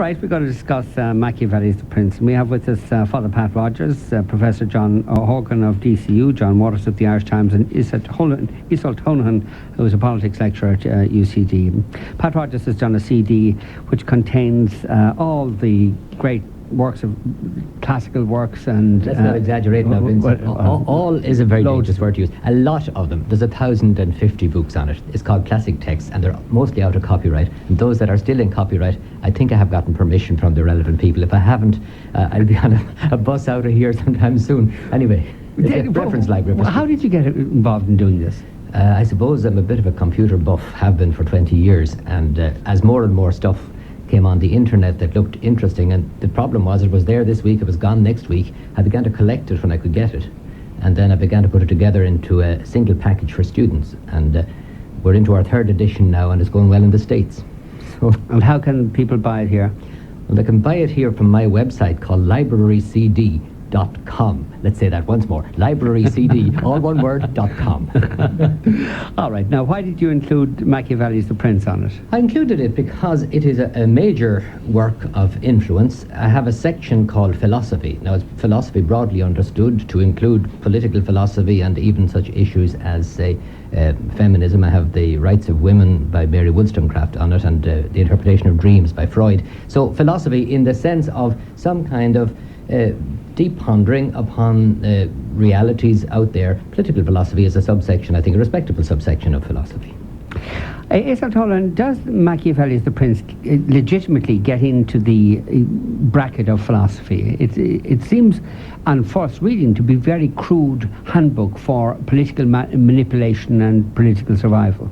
right, we're going to discuss Machiavelli's The Prince. And we have with us Father Pat Rogers, Professor John Horgan of DCU, John Waters of the Irish Times, and Iseult Honan, who is a politics lecturer at UCD. Pat Rogers has done a CD which contains all the great works of classical works and... Let's not exaggerate now, Vincent. All is a very dangerous word to use. A lot of them. There's 1,050 books on it. It's called classic texts, and they're mostly out of copyright. And those that are still in copyright, I think I have gotten permission from the relevant people. If I haven't, I'll be on a bus out of here sometime soon. Anyway, reference library. How did you get involved in doing this? I suppose I'm a bit of a computer buff, have been for 20 years, and as more and more stuff came on the internet that looked interesting, and the problem was it was there this week, it was gone next week. I began to collect it when I could get it, and then I began to put it together into a single package for students, and we're into our 3rd edition now, and it's going well in the States. So, and how can people buy it here? Well, they can buy it here from my website called librarycd.com. Let's say that once more. librarycd, all one word, .com. All right. Now, why did you include Machiavelli's The Prince on it? I included it because it is a major work of influence. I have a section called philosophy. Now, it's philosophy broadly understood to include political philosophy and even such issues as, say, feminism. I have The Rights of Women by Mary Wollstonecraft on it, and The Interpretation of Dreams by Freud. So philosophy in the sense of some kind of deep pondering upon realities out there. Political philosophy is a subsection, I think, a respectable subsection of philosophy. Iseult Honan, does Machiavelli's The Prince legitimately get into the bracket of philosophy? It seems, on first reading, to be very crude handbook for political manipulation and political survival.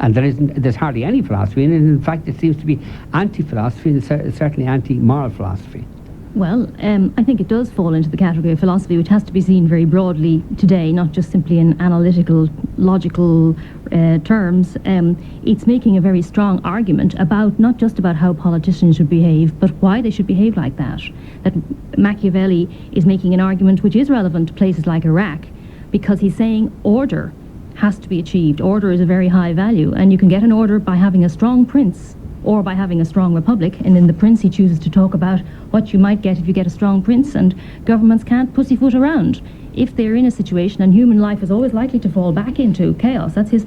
And there's hardly any philosophy in it. In fact, it seems to be anti-philosophy and certainly anti-moral philosophy. Well, I think it does fall into the category of philosophy, which has to be seen very broadly today, not just simply in analytical, logical terms. It's making a very strong argument about, not just about how politicians should behave, but why they should behave like that. That Machiavelli is making an argument which is relevant to places like Iraq, because he's saying order has to be achieved. Order is a very high value, and you can get an order by having a strong prince, or by having a strong republic. And in The Prince he chooses to talk about what you might get if you get a strong prince, and governments can't pussyfoot around. If they're in a situation, and human life is always likely to fall back into chaos, that's his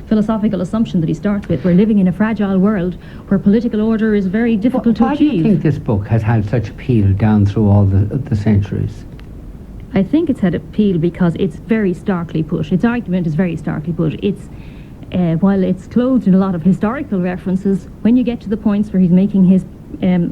philosophical assumption that he starts with. We're living in a fragile world where political order is very difficult to achieve. Why do you think this book has had such appeal down through all the centuries? I think it's had appeal because it's very starkly put. Its argument is very starkly put. While it's clothed in a lot of historical references, when you get to the points where he's making his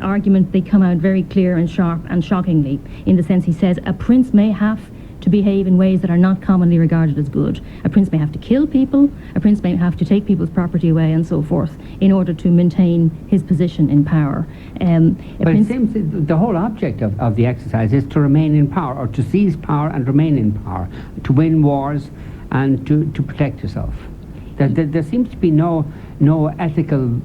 argument, they come out very clear and sharp and shockingly, in the sense he says a prince may have to behave in ways that are not commonly regarded as good. A prince may have to kill people, a prince may have to take people's property away, and so forth, in order to maintain his position in power. But it seems the whole object of the exercise is to remain in power, or to seize power and remain in power, to win wars and to protect yourself. There seems to be no ethical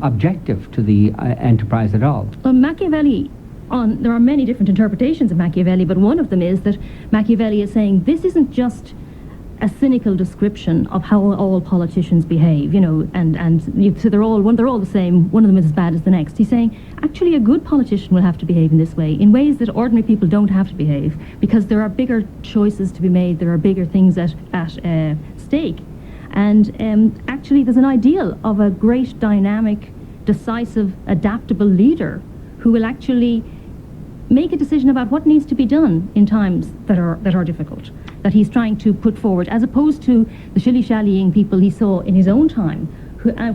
objective to the enterprise at all. Well, Machiavelli, there are many different interpretations of Machiavelli, but one of them is that Machiavelli is saying this isn't just a cynical description of how all politicians behave, so they're all the same, one of them is as bad as the next. He's saying, actually, a good politician will have to behave in this way, in ways that ordinary people don't have to behave, because there are bigger choices to be made, there are bigger things at stake. And actually there's an ideal of a great, dynamic, decisive, adaptable leader who will actually make a decision about what needs to be done in times that are difficult, that he's trying to put forward, as opposed to the shilly-shallying people he saw in his own time,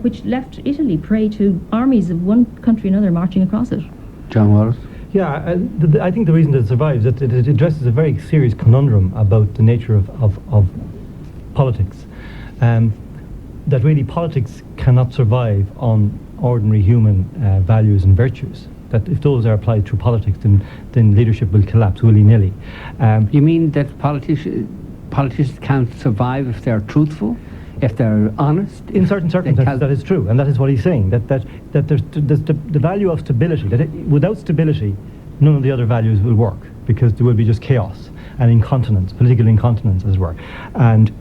which left Italy prey to armies of one country and another marching across it. John Wallace? Yeah, I think the reason that it survives is that it addresses a very serious conundrum about the nature of politics. That really politics cannot survive on ordinary human values and virtues. That if those are applied through politics, then leadership will collapse willy-nilly. You mean that politicians can't survive if they're truthful, if they're honest? In certain circumstances, that is true, and that is what he's saying. That there's the value of stability. Without stability, none of the other values will work, because there will be just chaos and incontinence, political incontinence, as it were. And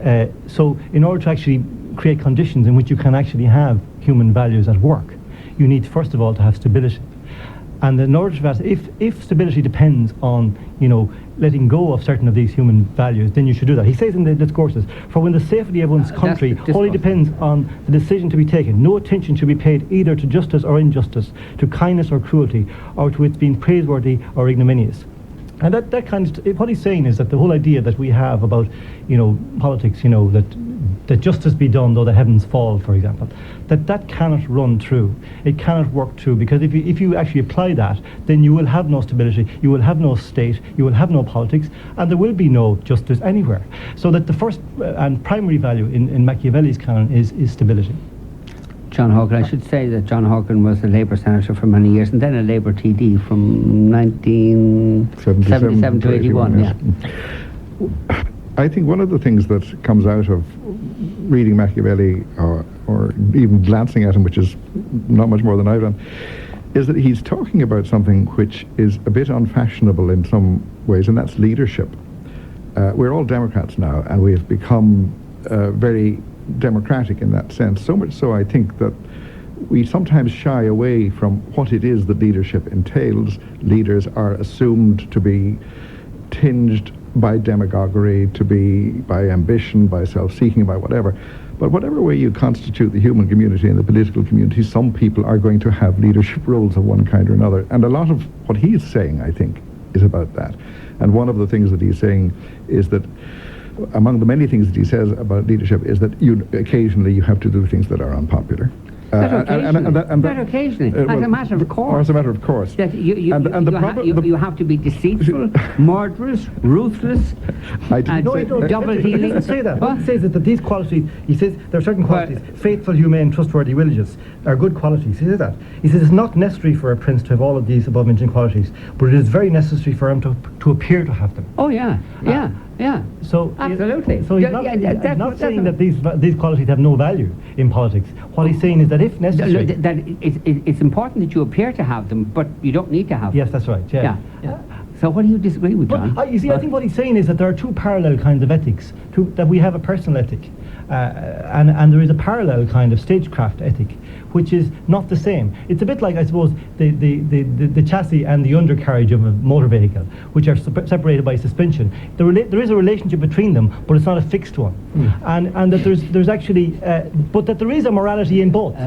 so in order to actually create conditions in which you can actually have human values at work, you need first of all to have stability. And in order to that, if stability depends on, letting go of certain of these human values, then you should do that. He says in the discourses, for when the safety of one's country wholly depends on the decision to be taken, no attention should be paid either to justice or injustice, to kindness or cruelty, or to its being praiseworthy or ignominious. And that kind of, what he's saying is that the whole idea that we have about, politics, that justice be done though the heavens fall, for example, that cannot run true. It cannot work true, because if you actually apply that, then you will have no stability, you will have no state, you will have no politics, and there will be no justice anywhere. So that the first and primary value in Machiavelli's canon is stability. John Horgan, I should say that John Horgan was a Labour senator for many years, and then a Labour TD from 1977 to 81. Yeah. I think one of the things that comes out of reading Machiavelli, or even glancing at him, which is not much more than I've done, is that he's talking about something which is a bit unfashionable in some ways, and that's leadership. We're all Democrats now, and we have become very democratic in that sense, so much so I think that we sometimes shy away from what it is that leadership entails. Leaders are assumed to be tinged by demagoguery, to be by ambition, by self-seeking, by whatever. But whatever way you constitute the human community and the political community, some people are going to have leadership roles of one kind or another. And a lot of what he's saying, I think, is about that. And one of the things that he's saying is that among the many things that he says about leadership is that occasionally you have to do things that are unpopular. But occasionally, as a matter of course. Or as a matter of course. That you have to be deceitful, murderous, ruthless, double-dealing. He doesn't say that. What he says is that these qualities, he says there are certain qualities, faithful, humane, trustworthy, religious, are good qualities. He says that. He says it's not necessary for a prince to have all of these above-mentioned qualities, but it is very necessary for him to appear to have them. Oh, yeah. So absolutely. So he's not saying that these qualities have no value in politics. What he's saying is that if necessary, that it's important that you appear to have them, but you don't need to have them. Yes, that's right. Yeah. So what do you disagree with, John? I think what he's saying is that there are two parallel kinds of ethics. That we have a personal ethic, and there is a parallel kind of stagecraft ethic, which is not the same. It's a bit like, I suppose, the chassis and the undercarriage of a motor vehicle, which are separated by suspension. There is a relationship between them, but it's not a fixed one. And that there's actually, but that there is a morality in both.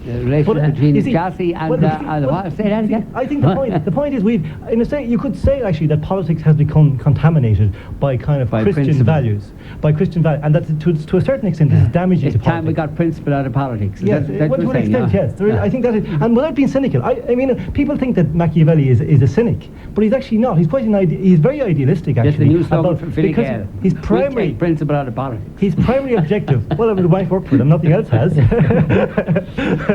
The relation between the chassis and the what? Say that again? I think the point is you could say actually that politics has become contaminated by kind of Christian values, and that to a certain extent this is damaging to politics. It's time we got principle out of politics. Yes, to an extent, yes. I think that is, and without being cynical, I mean, people think that Machiavelli is a cynic, but he's actually not. He's he's very idealistic actually. That's the new slogan for Philly Gale. His primary principle out of politics. His primary objective. Well, it might work for them. Nothing else has.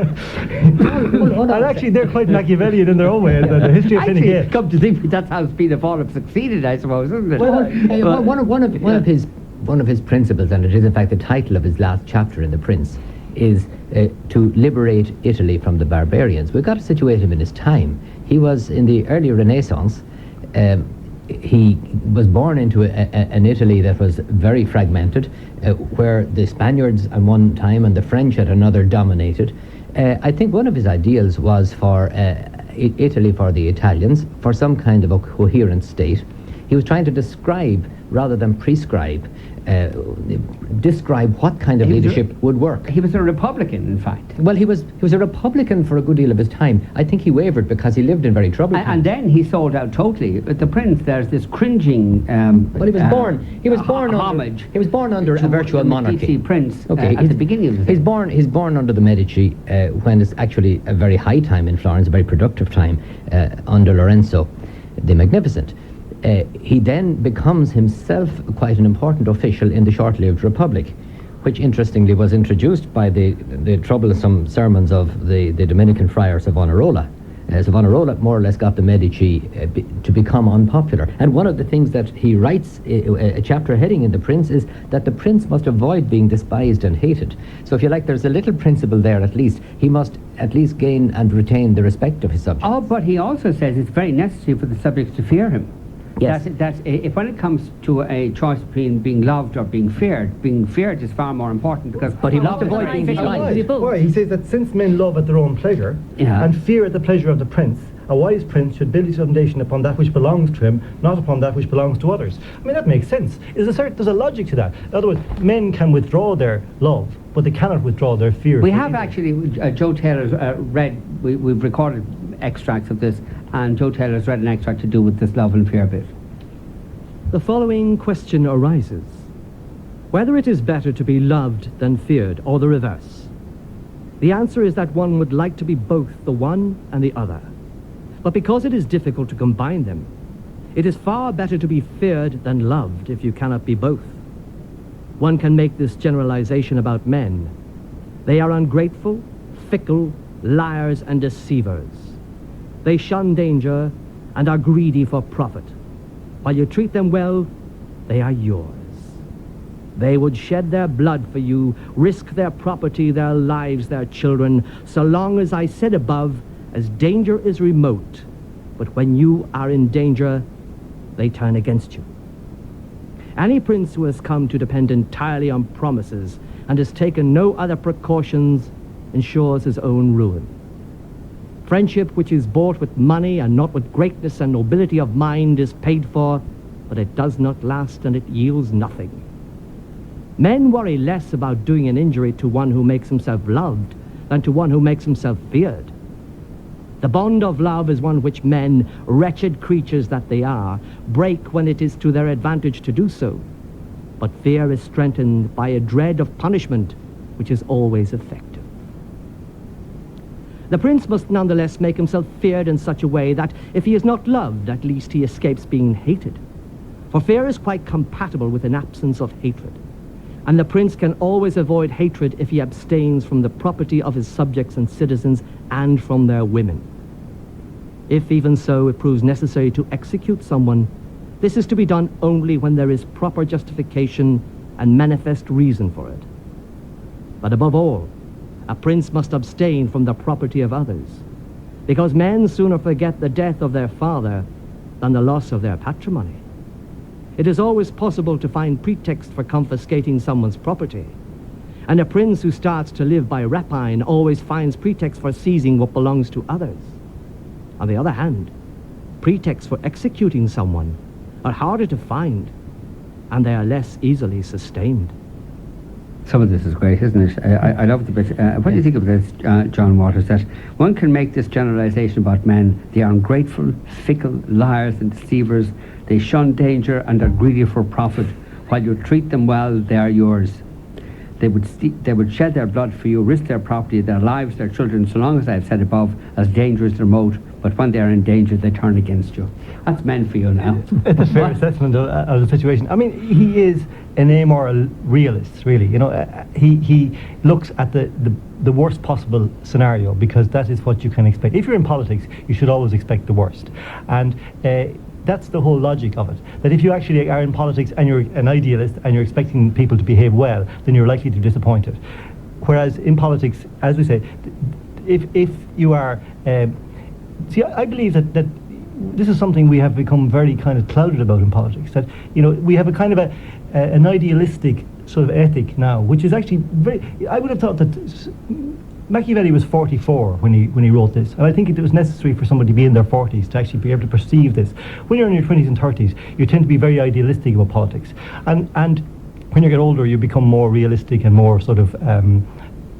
And actually, they're quite Machiavellian in their own way. The history of Fine Gael. Come to think, that's how Fianna Fáil have succeeded, I suppose, isn't it? Well, one of his principles, and it is in fact the title of his last chapter in The Prince, is to liberate Italy from the barbarians. We've got to situate him in his time. He was in the early Renaissance. He was born into an Italy that was very fragmented, where the Spaniards at one time and the French at another dominated. I think one of his ideals was for Italy, for the Italians, for some kind of a coherent state. He was trying to describe rather than prescribe, describe what kind of leadership would work. He was a Republican, in fact. Well, he was a Republican for a good deal of his time. I think he wavered because he lived in very troubled times. And then he sold out totally. But the Prince, there's this cringing well, he was born homage. He was born under a virtual monarchy. Prince at the beginning of the thing. He's born under the Medici when it's actually a very high time in Florence, a very productive time under Lorenzo the Magnificent. He then becomes himself quite an important official in the short-lived Republic, which interestingly was introduced by the troublesome sermons of the Dominican friar Savonarola. Savonarola more or less got the Medici to become unpopular. And one of the things that he writes, a chapter heading in The Prince, is that the prince must avoid being despised and hated. So if you like, there's a little principle there at least. He must at least gain and retain the respect of his subjects. Oh, but he also says it's very necessary for the subjects to fear him. Yes. If when it comes to a choice between being loved or being feared is far more important because. But he must love is avoid very being fickle. despised. Why? He says that since men love at their own pleasure Yeah. and fear at the pleasure of the prince, a wise prince should build his foundation upon that which belongs to him, not upon that which belongs to others. I mean, that makes sense. There's a logic to that. In other words, men can withdraw their love, but they cannot withdraw their fear. We have actually, Joe Taylor's read, we've recorded extracts of this, and Joe Taylor's read an extract to do with this love and fear bit. The following question arises: whether it is better to be loved than feared, or the reverse. The answer is that one would like to be both the one and the other. But because it is difficult to combine them, it is far better to be feared than loved if you cannot be both. One can make this generalization about men. They are ungrateful, fickle, liars, and deceivers. They shun danger and are greedy for profit. While you treat them well, they are yours. They would shed their blood for you, risk their property, their lives, their children, so long as I said above, as danger is remote. But when you are in danger, they turn against you. Any prince who has come to depend entirely on promises and has taken no other precautions ensures his own ruin. Friendship which is bought with money and not with greatness and nobility of mind is paid for, but it does not last and it yields nothing. Men worry less about doing an injury to one who makes himself loved than to one who makes himself feared. The bond of love is one which men, wretched creatures that they are, break when it is to their advantage to do so. But fear is strengthened by a dread of punishment, which is always effective. The prince must nonetheless make himself feared in such a way that if he is not loved, at least he escapes being hated. For fear is quite compatible with an absence of hatred. And the prince can always avoid hatred if he abstains from the property of his subjects and citizens and from their women. If even so it proves necessary to execute someone, this is to be done only when there is proper justification and manifest reason for it. But above all, a prince must abstain from the property of others, because men sooner forget the death of their father than the loss of their patrimony. It is always possible to find pretext for confiscating someone's property, and a prince who starts to live by rapine always finds pretext for seizing what belongs to others. On the other hand, pretexts for executing someone are harder to find, and they are less easily sustained. Some of this is great, isn't it? I love the bit. What do you think of this, John Waters, that one can make this generalization about men? They are ungrateful, fickle, liars and deceivers. They shun danger and are greedy for profit. While you treat them well, they are yours. They would shed their blood for you, risk their property, their lives, their children, so long as I have said above, as danger is remote. But when they are in danger, they turn against you. That's men for you now. It's a fair assessment of the situation. I mean, he is an amoral realist, really. You know, he looks at the worst possible scenario because that is what you can expect. If you're in politics, you should always expect the worst. And that's the whole logic of it. That if you actually are in politics and you're an idealist and you're expecting people to behave well, then you're likely to be disappointed. Whereas in politics, as we say, if you are... see, I believe that this is something we have become very kind of clouded about in politics. That, you know, we have a kind of an idealistic sort of ethic now, which is actually very... I would have thought that Machiavelli was 44 when he wrote this, and I think it was necessary for somebody to be in their 40s to actually be able to perceive this. When you're in your 20s and 30s, you tend to be very idealistic about politics, and when you get older, you become more realistic and more sort of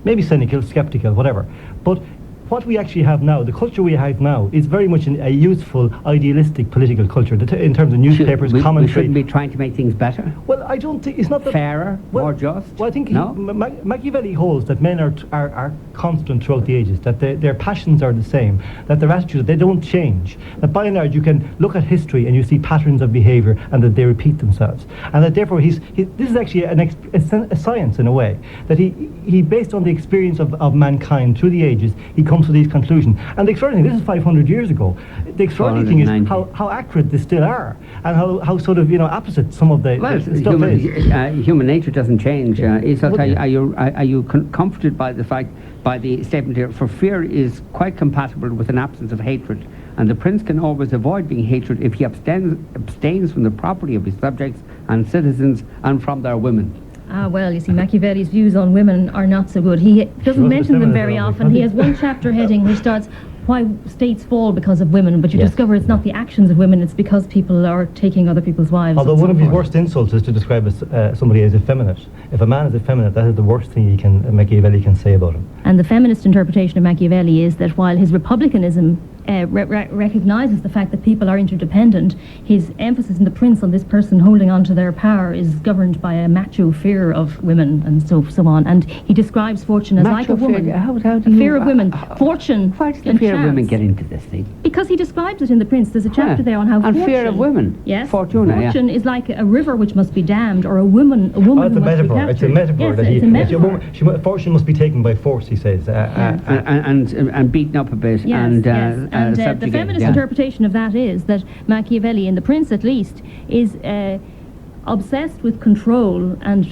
maybe cynical, skeptical, whatever. But what we actually have now, the culture we have now, is very much a useful, idealistic political culture in terms of newspapers, commentary. We shouldn't be trying to make things better? Well, I don't think... It's not that... Fairer, more just? Well, I think no? Machiavelli holds that men are constant throughout the ages, that their passions are the same, that their attitudes, they don't change. That by and large, you can look at history and you see patterns of behaviour and that they repeat themselves. And that therefore, this is actually a science in a way, that he based on the experience of mankind through the ages, he comes to these conclusions. And the extraordinary thing, this is 500 years ago, the extraordinary thing is how accurate they still are, and how sort of, you know, opposite some of the stuff is. Human nature doesn't change. Iseult, are you comforted by the fact by the statement here, for fear is quite compatible with an absence of hatred, and the prince can always avoid being hatred if he abstains from the property of his subjects and citizens and from their women. Ah, well, you see, Machiavelli's views on women are not so good. He doesn't mention them very often. He has one chapter heading which starts, why states fall because of women, but you discover it's not the actions of women, it's because people are taking other people's wives. Although one of his worst insults is to describe somebody as effeminate. If a man is effeminate, that is the worst thing Machiavelli can say about him. And the feminist interpretation of Machiavelli is that while his republicanism recognizes the fact that people are interdependent, his emphasis in The Prince on this person holding on to their power is governed by a macho fear of women and so on. And he describes fortune as like a woman. How do a fear of women. Fortune. Why does the and fear of chance. women get into this thing? Because he describes it in The Prince. There's a chapter there on how and fortune... fear of women. Yes. Fortuna, fortune is like a river which must be dammed, or a woman Oh, who it's a must metaphor. be captured. It's a metaphor. Yes, That it's a metaphor. Fortune must be taken by force, he says. And beaten up a bit. Yes, and yes. And the subjugated, feminist interpretation of that is that Machiavelli, in The Prince at least, is obsessed with control and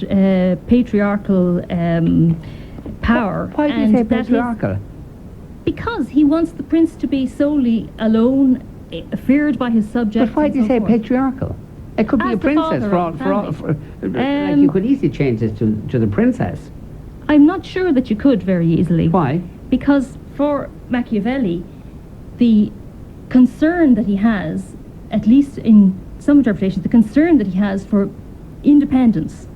patriarchal power. Why do you and say that is- patriarchal? Because he wants the prince to be solely alone, feared by his subjects. But why and do you so say forth. patriarchal? It could be As a the princess father for all. of the Like you could easily change this to the princess. I'm not sure that you could very easily. Why? Because for Machiavelli, the concern that he has, at least in some interpretations, the concern that he has for independence,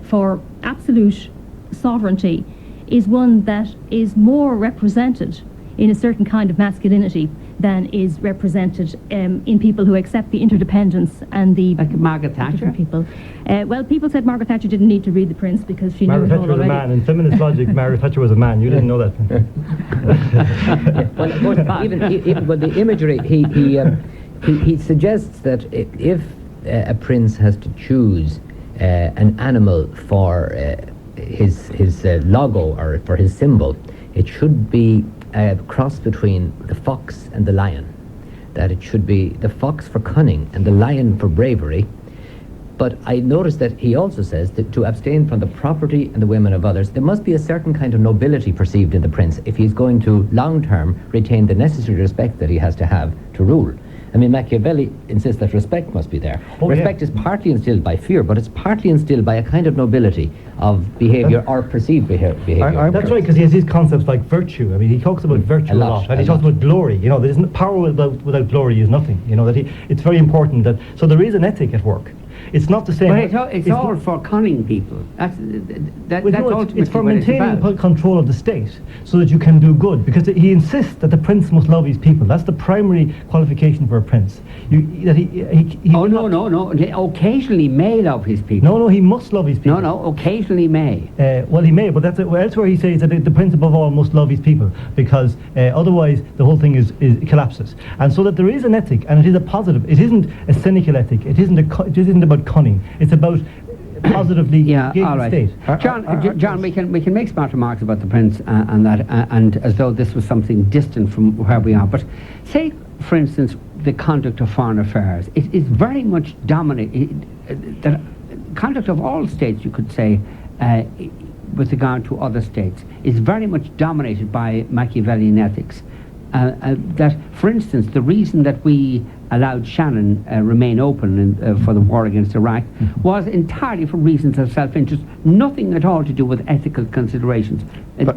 for absolute sovereignty, is one that is more represented in a certain kind of masculinity than is represented in people who accept the interdependence and the Like Margaret Thatcher? different people. Well, people said Margaret Thatcher didn't need to read The Prince because she Margaret knew it Thatcher all was a already. man. In feminist logic, Margaret Thatcher was a man. You didn't know that. Well, of course, even well, the imagery, he suggests that if a prince has to choose an animal for his logo or for his symbol, it should be a cross between the fox and the lion. That it should be the fox for cunning and the lion for bravery. But I noticed that he also says that to abstain from the property and the women of others, there must be a certain kind of nobility perceived in the prince if he's going to long-term retain the necessary respect that he has to have to rule. I mean, Machiavelli insists that respect must be there. Oh, Respect is partly instilled by fear, but it's partly instilled by a kind of nobility of behaviour or perceived behaviour. That's right, because he has these concepts like virtue. I mean, he talks about virtue a lot, and he talks about glory. You know, there isn't power without glory is nothing. You know, that it's very important that. So there is an ethic at work. It's not the same. But it's all for cunning people. That's ultimately it's for what it's maintaining about. control of the state so that you can do good. Because he insists that the prince must love his people. That's the primary qualification for a prince. Oh, no. Occasionally may love his people. No, he must love his people. No, occasionally may. Well, he may, but elsewhere he says that the prince above all must love his people, because otherwise the whole thing collapses. And so that there is an ethic, and it is a positive. It isn't a cynical ethic. It isn't about cunning. It's about positively All right. state. John, we can make smart remarks about the prince and that, and as though this was something distant from where we are. But say, for instance, the conduct of foreign affairs. It is very much dominated. The conduct of all states, you could say, with regard to other states, is very much dominated by Machiavellian ethics. That, for instance, the reason that we allowed Shannon remain open for the war against Iraq was entirely for reasons of self-interest, nothing at all to do with ethical considerations,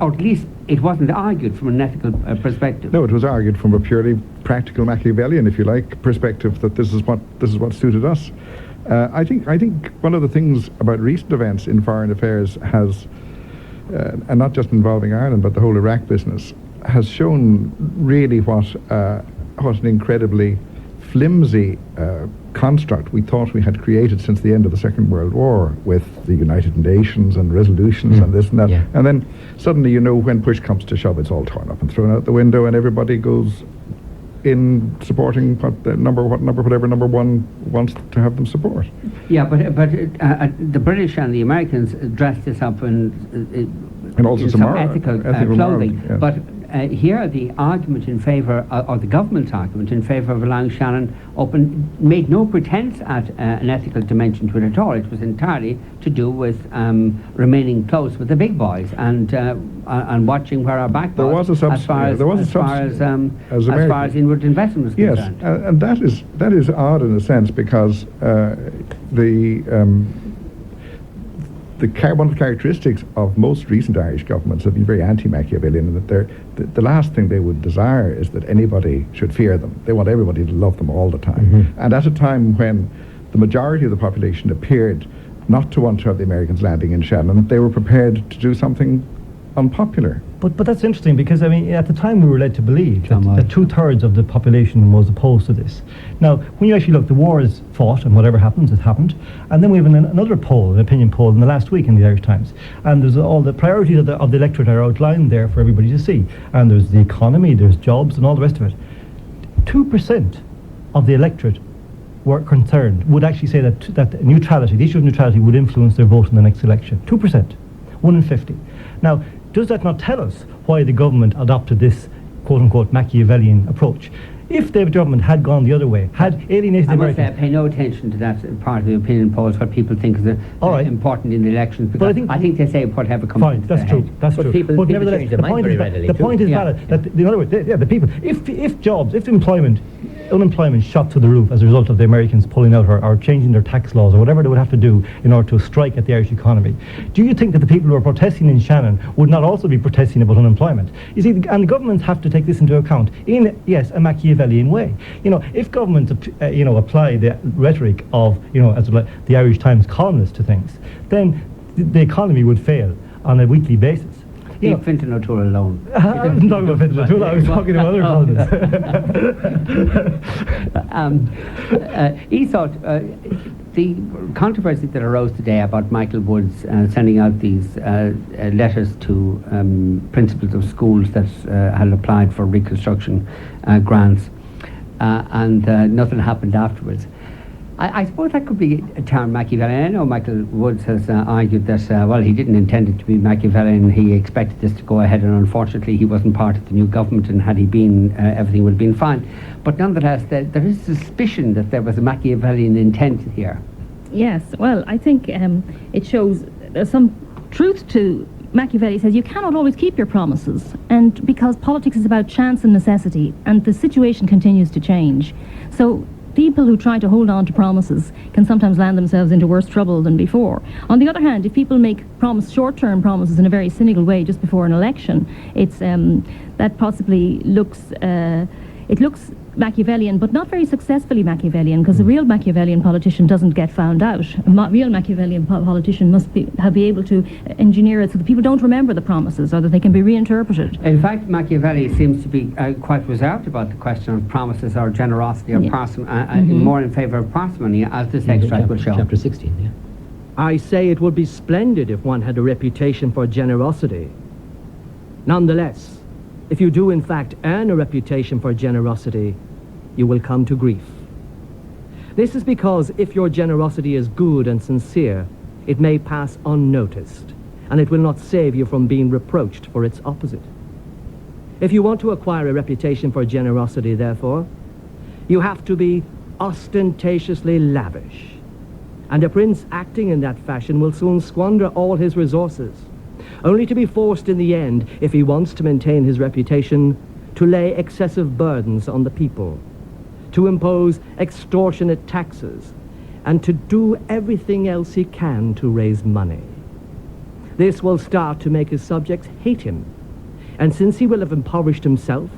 or at least it wasn't argued from an ethical perspective. No, it was argued from a purely practical Machiavellian, if you like, perspective that this is what suited us. I think one of the things about recent events in foreign affairs has, and not just involving Ireland, but the whole Iraq business, has shown really what an incredibly flimsy construct we thought we had created since the end of the Second World War with the United Nations and resolutions and this and that. Yeah. And then suddenly, when push comes to shove, it's all torn up and thrown out the window, and everybody goes in supporting whatever number one wants to have them support. Yeah, but the British and the Americans dressed this up in also some some ethical ethical clothing. morals, yeah. But here the argument in favour, or the government's argument in favour of allowing Shannon open, made no pretence at an ethical dimension to it at all. It was entirely to do with remaining close with the big boys and watching where our back was. As far as inward investment was concerned. Yes, and that is odd in a sense, because one of the characteristics of most recent Irish governments have been very anti-Machiavellian, and that the last thing they would desire is that anybody should fear them. They want everybody to love them all the time. Mm-hmm. And at a time when the majority of the population appeared not to want to have the Americans landing in Shannon, they were prepared to do something unpopular. But that's interesting, because I mean, at the time we were led to believe that 2/3 of the population was opposed to this. Now, when you actually look, the war is fought, and whatever happens, it happened. And then we have another poll, an opinion poll, in the last week in the Irish Times. And there's all the priorities of the electorate are outlined there for everybody to see. And there's the economy, there's jobs, and all the rest of it. 2% of the electorate were concerned, would actually say that neutrality, the issue of neutrality, would influence their vote in the next election. 2%, 1 in 50. Now, does that not tell us why the government adopted this quote-unquote Machiavellian approach? If the government had gone the other way, had alienated Americans... I must pay no attention to that part of the opinion polls, what people think is important in the elections, because I think they say whatever comes into their head. That's true. People change their mind very readily. The point is valid. That, in other words, the people, if jobs, if unemployment shot through the roof as a result of the Americans pulling out or changing their tax laws or whatever they would have to do in order to strike at the Irish economy, do you think that the people who are protesting in Shannon would not also be protesting about unemployment? You see, and the governments have to take this into account in, yes, a Machiavellian way. You know, if governments, apply the rhetoric of, as the Irish Times columnist to things, then the economy would fail on a weekly basis. Leave Fintan O'Toole alone. I wasn't talking about Fintan O'Toole, I was talking about other columnists. Iseult, the controversy that arose today about Michael Woods sending out these letters to principals of schools that had applied for reconstruction grants, and nothing happened afterwards. I suppose that could be a term Machiavellian. I know Michael Woods has argued that, he didn't intend it to be Machiavellian. He expected this to go ahead, and unfortunately he wasn't part of the new government, and had he been, everything would have been fine. But nonetheless, there is suspicion that there was a Machiavellian intent here. Yes, well, I think it shows there's some truth to Machiavelli says you cannot always keep your promises, and because politics is about chance and necessity, and the situation continues to change. So people who try to hold on to promises can sometimes land themselves into worse trouble than before. On the other hand, if people make short-term promises in a very cynical way just before an election, it's that possibly looks Machiavellian, but not very successfully Machiavellian, because a real Machiavellian politician doesn't get found out. A real Machiavellian politician must be able to engineer it so that people don't remember the promises, or that they can be reinterpreted. In fact, Machiavelli seems to be quite reserved about the question of promises or generosity or more in favour of parsimony, as this extract will show. Chapter 16, yeah. I say it would be splendid if one had a reputation for generosity. Nonetheless, if you do in fact earn a reputation for generosity, you will come to grief. This is because if your generosity is good and sincere, it may pass unnoticed, and it will not save you from being reproached for its opposite. If you want to acquire a reputation for generosity, therefore, you have to be ostentatiously lavish. And a prince acting in that fashion will soon squander all his resources, only to be forced in the end, if he wants to maintain his reputation, to lay excessive burdens on the people, to impose extortionate taxes, and to do everything else he can to raise money. This will start to make his subjects hate him, and since he will have impoverished himself,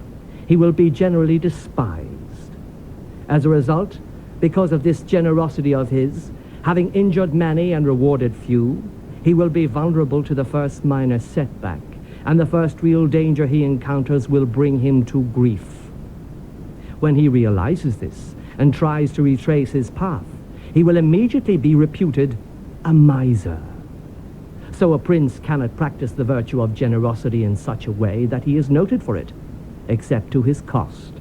he will be generally despised. As a result, because of this generosity of his, having injured many and rewarded few, he will be vulnerable to the first minor setback, and the first real danger he encounters will bring him to grief. When he realizes this and tries to retrace his path, he will immediately be reputed a miser. So a prince cannot practice the virtue of generosity in such a way that he is noted for it, except to his cost.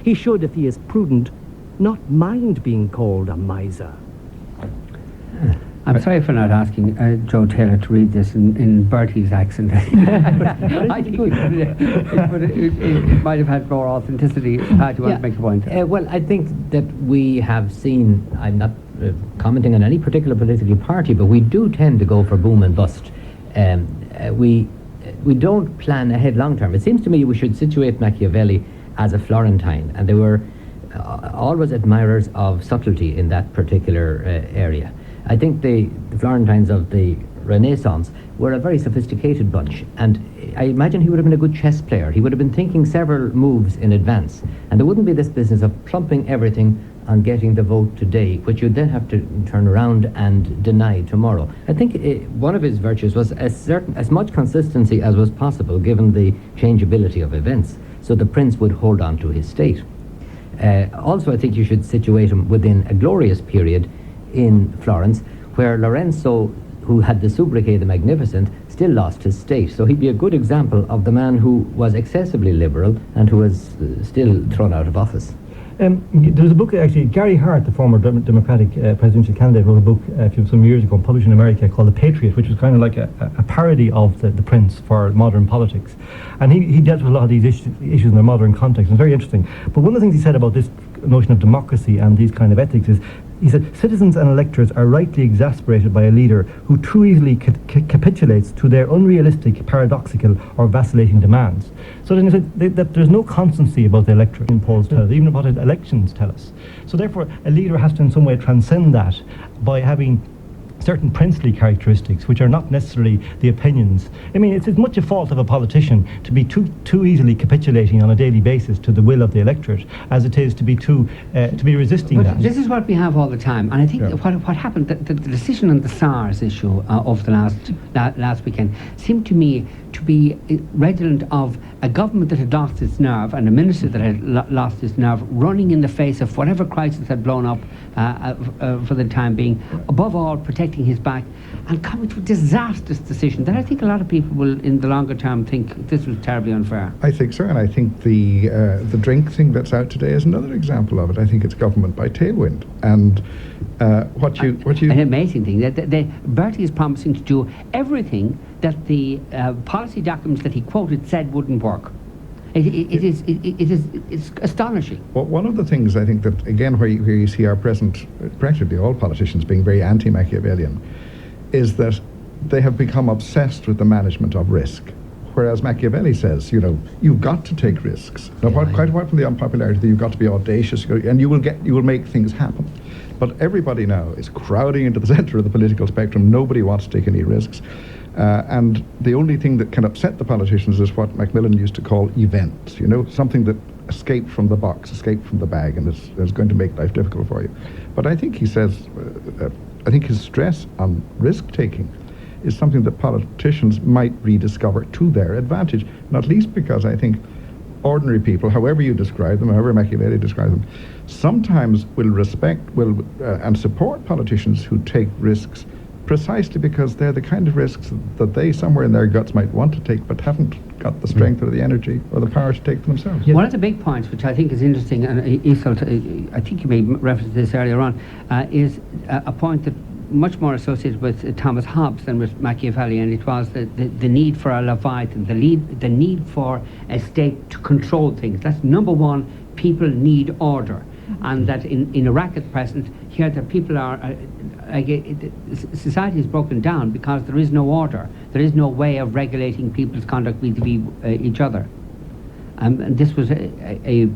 He should, if he is prudent, not mind being called a miser. I'm sorry for not asking Joe Taylor to read this in Bertie's accent. I think it might have had more authenticity. Do you want to make a point? Well, I think that we have seen, I'm not commenting on any particular political party, but we do tend to go for boom and bust. We don't plan ahead long term. It seems to me we should situate Machiavelli as a Florentine, and they were always admirers of subtlety in that particular area. I think the Florentines of the Renaissance were a very sophisticated bunch, and I imagine he would have been a good chess player. He would have been thinking several moves in advance, and there wouldn't be this business of plumping everything on getting the vote today, which you'd then have to turn around and deny tomorrow. I think one of his virtues was as much consistency as was possible given the changeability of events, so the prince would hold on to his state. Also, I think you should situate him within a glorious period in Florence, where Lorenzo, who had the sobriquet the Magnificent, still lost his state. So he'd be a good example of the man who was excessively liberal and who was still thrown out of office. There was a book, actually, Gary Hart, the former Democratic presidential candidate, wrote a book some years ago, published in America, called The Patriot, which was kind of like a parody of the Prince for modern politics. And he dealt with a lot of these issues in their modern context. It was very interesting. But one of the things he said about this notion of democracy and these kind of ethics is, he said, citizens and electors are rightly exasperated by a leader who too easily capitulates to their unrealistic, paradoxical or vacillating demands. So then he said that there's no constancy about the electorate in polls tell us, even about elections tell us. So therefore a leader has to in some way transcend that by having certain princely characteristics which are not necessarily the opinions. I mean, it's as much a fault of a politician to be too easily capitulating on a daily basis to the will of the electorate as it is to be resisting but that. This is what we have all the time, and I think what happened, the decision on the SARS issue of the last weekend seemed to me to be redolent of a government that had lost its nerve and a minister that had lost its nerve, running in the face of whatever crisis had blown up for the time being, above all protecting his back, and coming to a disastrous decision that I think a lot of people will in the longer term think this was terribly unfair. I think so, and I think the drink thing that's out today is another example of it. I think it's government by tailwind, and an amazing thing that Bertie is promising to do everything that the policy documents that he quoted said wouldn't work. It's astonishing. Well, one of the things I think that, again, where you see our present, practically all politicians being very anti-Machiavellian, is that they have become obsessed with the management of risk. Whereas Machiavelli says, you've got to take risks. Now, quite apart from the unpopularity, that you've got to be audacious, and you will make things happen. But everybody now is crowding into the center of the political spectrum. Nobody wants to take any risks. And the only thing that can upset the politicians is what Macmillan used to call events, something that escaped from the box, escaped from the bag, and is going to make life difficult for you. But I think he says, I think his stress on risk-taking is something that politicians might rediscover to their advantage, not least because I think ordinary people, however you describe them, however Machiavelli describes them, sometimes will respect and support politicians who take risks precisely because they're the kind of risks that they somewhere in their guts might want to take but haven't got the strength or the energy or the power to take themselves. One of the big points which I think is interesting, and Iseult, I think you made reference to this earlier on, is a point that much more associated with Thomas Hobbes than with Machiavelli, and it was the need for a Leviathan, the need for a state to control things. That's number one. People need order, and that in Iraq at present, here that people are, society is broken down because there is no order. There is no way of regulating people's conduct vis-a-vis each other. And this was a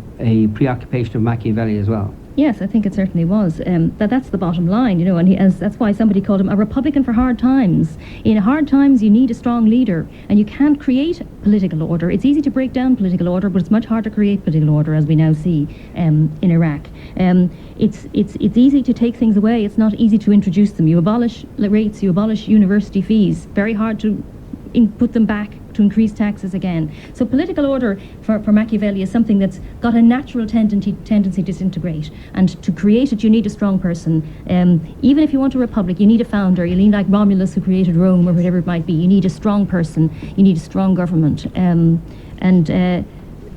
preoccupation of Machiavelli as well. Yes, I think it certainly was. That's the bottom line, and that's why somebody called him a Republican for hard times. In hard times, you need a strong leader, and you can't create political order. It's easy to break down political order, but it's much harder to create political order, as we now see in Iraq. It's easy to take things away. It's not easy to introduce them. You abolish rates, you abolish university fees. Very hard to put them back, to increase taxes again. So political order for Machiavelli is something that's got a natural tendency to disintegrate. And to create it, you need a strong person. Even if you want a republic, you need a founder. You need like Romulus, who created Rome, or whatever it might be. You need a strong person. You need a strong government.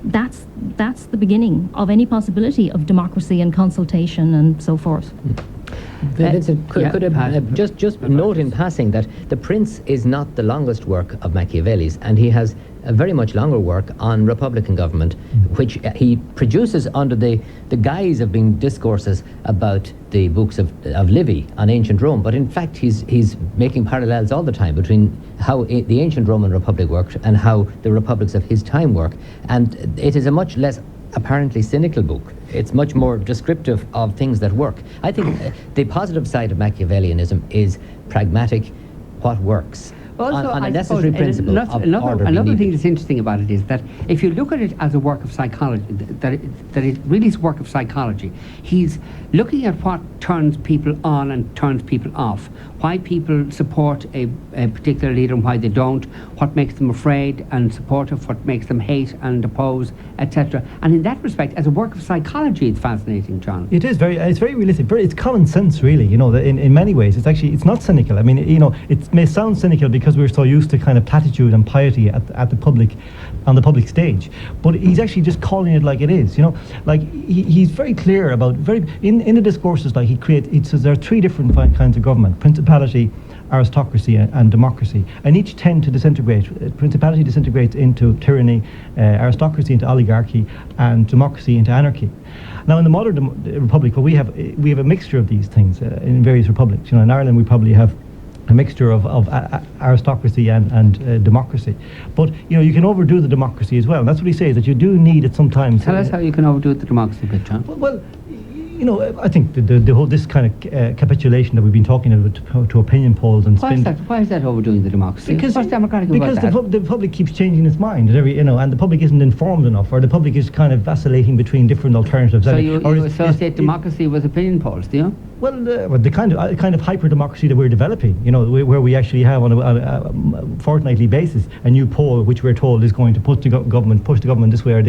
That's the beginning of any possibility of democracy and consultation and so forth. Vincent, could I Pat. just note in passing that The Prince is not the longest work of Machiavelli's, and he has a very much longer work on Republican government, which he produces under the guise of being discourses about the books of Livy on ancient Rome. But in fact, he's making parallels all the time between how the ancient Roman Republic worked and how the republics of his time work. And it is a much less apparently cynical book. It's much more descriptive of things that work. I think the positive side of Machiavellianism is pragmatic, what works. Also, on a I necessary suppose principle of order being another thing needed. that's interesting about it is that if you look at it as a work of psychology, that it really is a work of psychology. He's looking at what turns people on and turns people off, why people support a particular leader and why they don't, what makes them afraid and supportive, what makes them hate and oppose, etc. And in that respect, as a work of psychology, it's fascinating, John. It is it's very realistic. It's common sense, really. You know, in many ways, it's not cynical. I mean, you know, it may sound cynical because we're so used to kind of platitude and piety at the public, on the public stage. But he's actually just calling it like it is. You know, like he's very clear about in the discourses. Like he says there are three different kinds of government: principality, aristocracy, and democracy, and each tend to disintegrate. Principality disintegrates into tyranny, aristocracy into oligarchy, and democracy into anarchy. Now, in the modern republic, well, we have a mixture of these things in various republics. You know, in Ireland, we probably have a mixture of aristocracy and democracy. But, you know, you can overdo the democracy as well. And that's what he says, that you do need it sometimes. Tell us how you can overdo the democracy bit, John. Well, you know, I think the whole this kind of capitulation that we've been talking about to opinion polls and Why is that overdoing the democracy? Because What's democratic about that? the public keeps changing its mind at every, and the public isn't informed enough, or the public is kind of vacillating between different alternatives. So you associate democracy with opinion polls, do you? Well, the kind of hyper democracy that we're developing, you know, where we actually have on a fortnightly basis a new poll which we're told is going to push the government this way or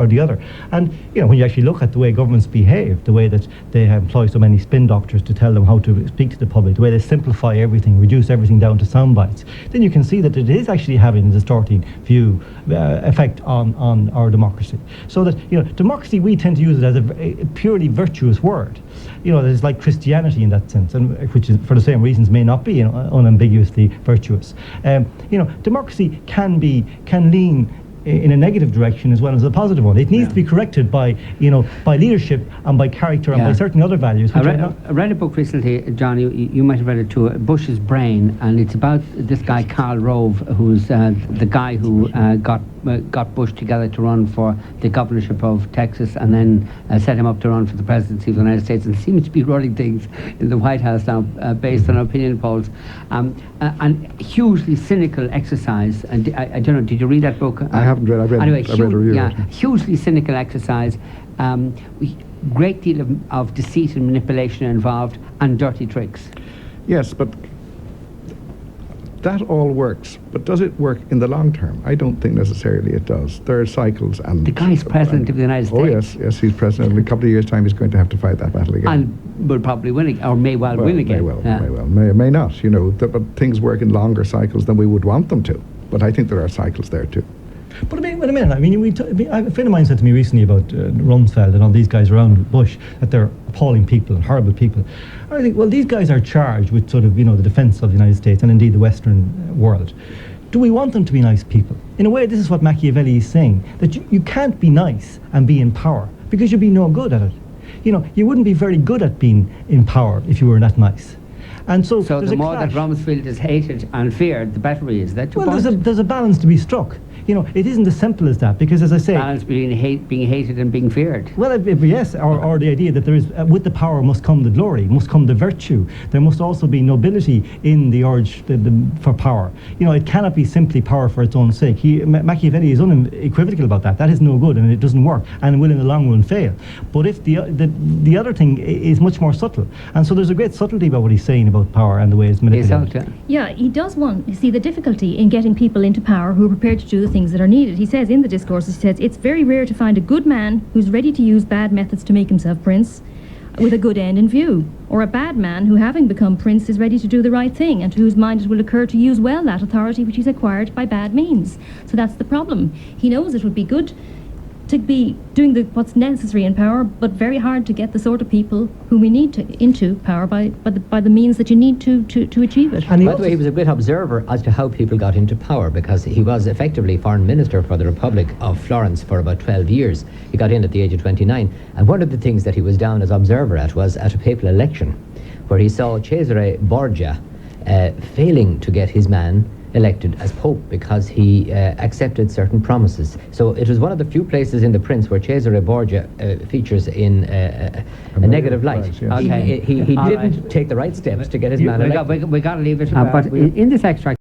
the other. And you know, when you actually look at the way governments behave, the way that they employ so many spin doctors to tell them how to speak to the public, the way they simplify everything, reduce everything down to sound bites, then you can see that it is actually having a distorting view effect on our democracy. So that, you know, democracy, we tend to use it as a purely virtuous word. You know, it's like Christianity in that sense, and which is for the same reasons may not be, you know, unambiguously virtuous. You know, democracy can lean in a negative direction as well as a positive one. It needs to be corrected by leadership and by character and by certain other values. I read a book recently, John, you might have read it too, Bush's Brain, and it's about this guy Karl Rove, who's the guy who got Bush together to run for the governorship of Texas and then set him up to run for the presidency of the United States, and seems to be running things in the White House now based on opinion polls. And hugely cynical exercise. And I don't know, did you read that book? I haven't read. I've read a review. Yeah, hugely cynical exercise. Great deal of deceit and manipulation involved, and dirty tricks. Yes, but that all works. But does it work in the long term? I don't think necessarily it does. There are cycles, and the guy's president of the United States. Oh yes, he's president. In a couple of years' time, he's going to have to fight that battle again. And will probably win, or may well win again. May not. You know, but things work in longer cycles than we would want them to. But I think there are cycles there too. But wait a minute. I mean, a friend of mine said to me recently about Rumsfeld and all these guys around Bush, that they're appalling people and horrible people. And I think, well, these guys are charged with sort of, you know, the defence of the United States and indeed the Western world. Do we want them to be nice people? In a way, this is what Machiavelli is saying, that you can't be nice and be in power, because you'd be no good at it. You know, you wouldn't be very good at being in power if you were that nice. And so the more that Rumsfeld is hated and feared, the better he is. Well, there's a balance to be struck. You know, it isn't as simple as that, because, as I say, balance between being hated and being feared. Well, yes, or the idea that there is, with the power must come the glory, must come the virtue. There must also be nobility in the urge for power. You know, it cannot be simply power for its own sake. Machiavelli is unequivocal about that. That is no good, and it doesn't work, and will in the long run fail. But if the other thing is much more subtle, and so there's a great subtlety about what he's saying about power and the way it's manipulated. Yeah, he does want, you see, the difficulty in getting people into power who are prepared to do the things that are needed. He says in the discourses, he says, it's very rare to find a good man who's ready to use bad methods to make himself prince with a good end in view, or a bad man who, having become prince, is ready to do the right thing, and to whose mind it will occur to use well that authority which he's acquired by bad means. So that's the problem. He knows it would be good to be doing what's necessary in power, but very hard to get the sort of people whom we need into power by the means that you need to achieve it. And By the way, he was a great observer as to how people got into power, because he was effectively foreign minister for the Republic of Florence for about 12 years. He got in at the age of 29. And one of the things that he was down as observer at was at a papal election, where he saw Cesare Borgia failing to get his man elected as Pope because he accepted certain promises. So it was one of the few places in The Prince where Cesare Borgia features in a negative light. Yes. Okay. He All didn't right. take the right steps to get his man elected. We got to leave it. But in this extract,